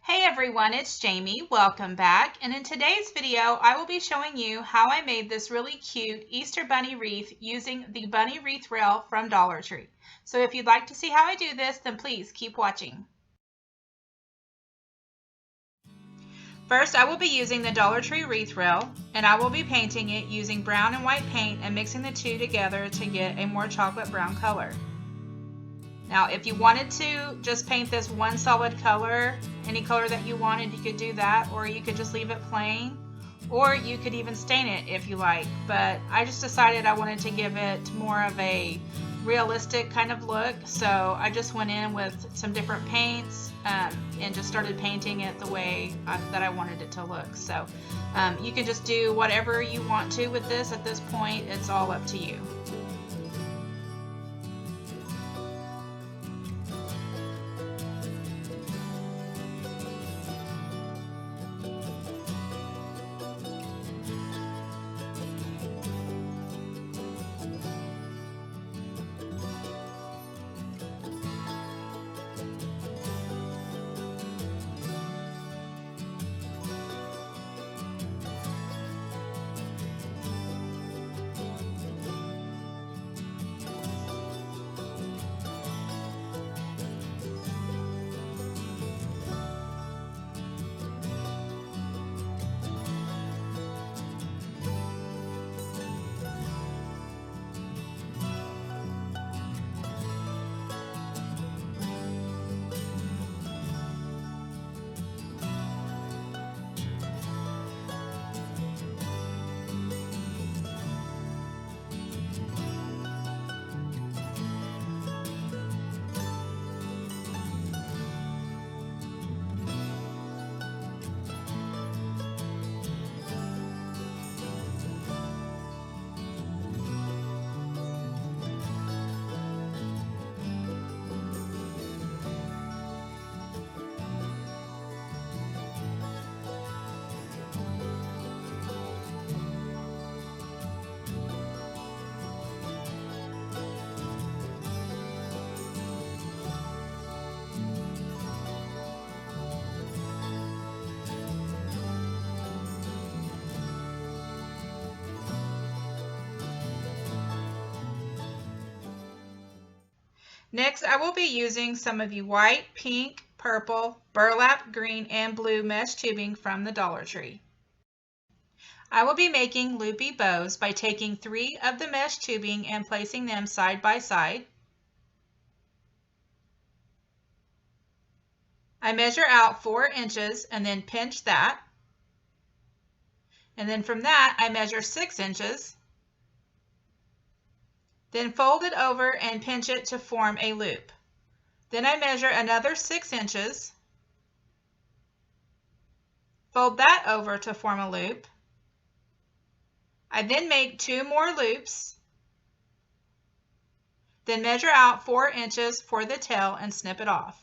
Hey everyone, it's Jamie. Welcome back. And in today's video, I will be showing you how I made this really cute Easter bunny wreath using the bunny wreath rail from Dollar Tree. So if you'd like to see how I do this, then please keep watching. First, I will be using the Dollar Tree wreath rail, and I will be painting it using brown and white paint and mixing the two together to get a more chocolate brown color. Now, if you wanted to just paint this one solid color, any color that you wanted, you could do that, or you could just leave it plain, or you could even stain it if you like. But I just decided I wanted to give it more of a realistic kind of look, so I just went in with some different paints and just started painting it the way that I wanted it to look. So you can just do whatever you want to with this at this point. It's all up to you. Next, I will be using some of the white, pink, purple, burlap, green, and blue mesh tubing from the Dollar Tree. I will be making loopy bows by taking 3 of the mesh tubing and placing them side by side. I measure out 4 inches and then pinch that. And then from that, I measure 6 inches. Then fold it over and pinch it to form a loop. Then I measure another 6 inches. Fold that over to form a loop. I then make 2 more loops. Then measure out 4 inches for the tail and snip it off.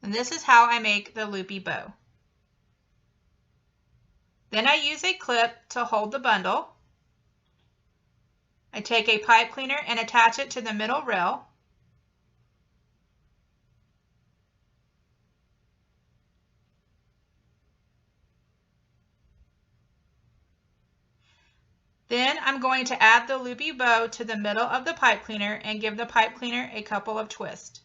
And this is how I make the loopy bow. Then I use a clip to hold the bundle. I take a pipe cleaner and attach it to the middle rail. Then I'm going to add the loopy bow to the middle of the pipe cleaner and give the pipe cleaner a couple of twists.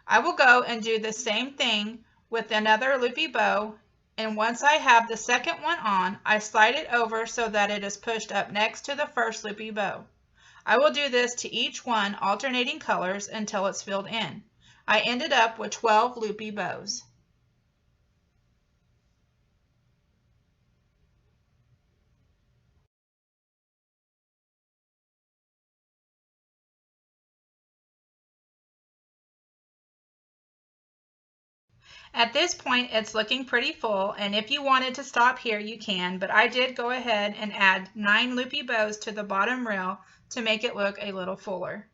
I will go and do the same thing with another loopy bow, and once I have the second one on, I slide it over so that it is pushed up next to the first loopy bow. I will do this to each one, alternating colors until it's filled in. I ended up with 12 loopy bows. At this point, it's looking pretty full, and if you wanted to stop here, you can, but I did go ahead and add 9 loopy bows to the bottom rail to make it look a little fuller.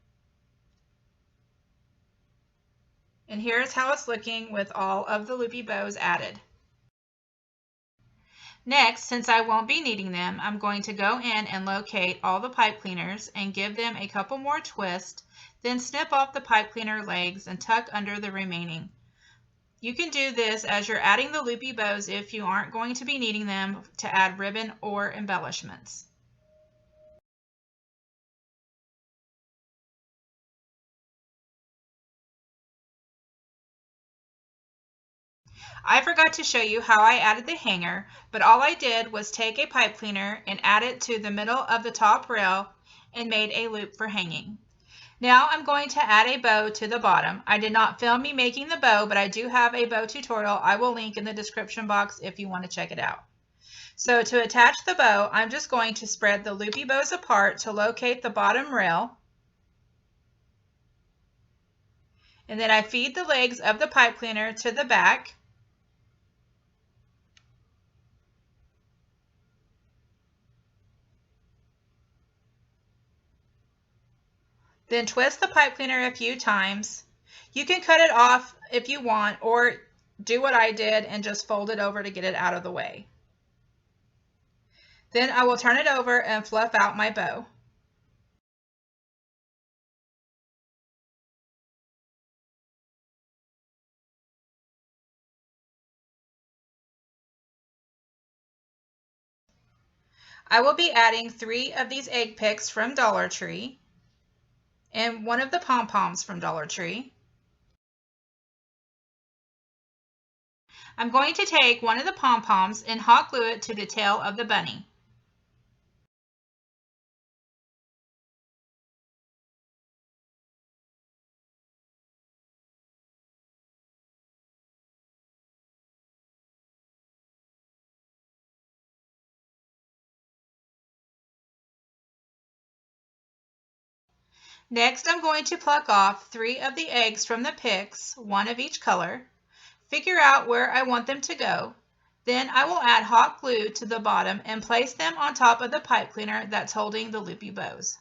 And here's how it's looking with all of the loopy bows added. Next, since I won't be needing them, I'm going to go in and locate all the pipe cleaners and give them a couple more twists, then snip off the pipe cleaner legs and tuck under the remaining. You can do this as you're adding the loopy bows if you aren't going to be needing them to add ribbon or embellishments. I forgot to show you how I added the hanger, but all I did was take a pipe cleaner and add it to the middle of the top rail and made a loop for hanging. Now I'm going to add a bow to the bottom. I did not film me making the bow, but I do have a bow tutorial I will link in the description box if you want to check it out. So to attach the bow, I'm just going to spread the loopy bows apart to locate the bottom rail. And then I feed the legs of the pipe cleaner to the back. Then twist the pipe cleaner a few times. You can cut it off if you want, or do what I did and just fold it over to get it out of the way. Then I will turn it over and fluff out my bow. I will be adding 3 of these egg picks from Dollar Tree and 1 of the pom-poms from Dollar Tree. I'm going to take 1 of the pom-poms and hot glue it to the tail of the bunny. Next, I'm going to pluck off 3 of the eggs from the picks, 1 of each color. Figure out where I want them to go. Then I will add hot glue to the bottom and place them on top of the pipe cleaner that's holding the loopy bows.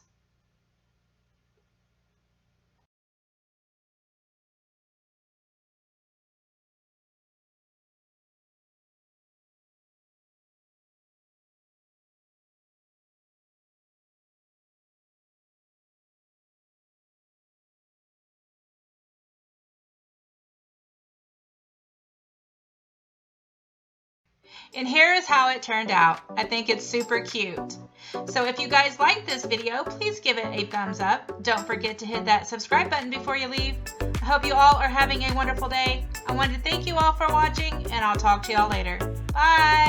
And here is how it turned out. I think it's super cute. So if you guys like this video, please give it a thumbs up. Don't forget to hit that subscribe button before you leave. I hope you all are having a wonderful day. I wanted to thank you all for watching, and I'll talk to y'all later. Bye!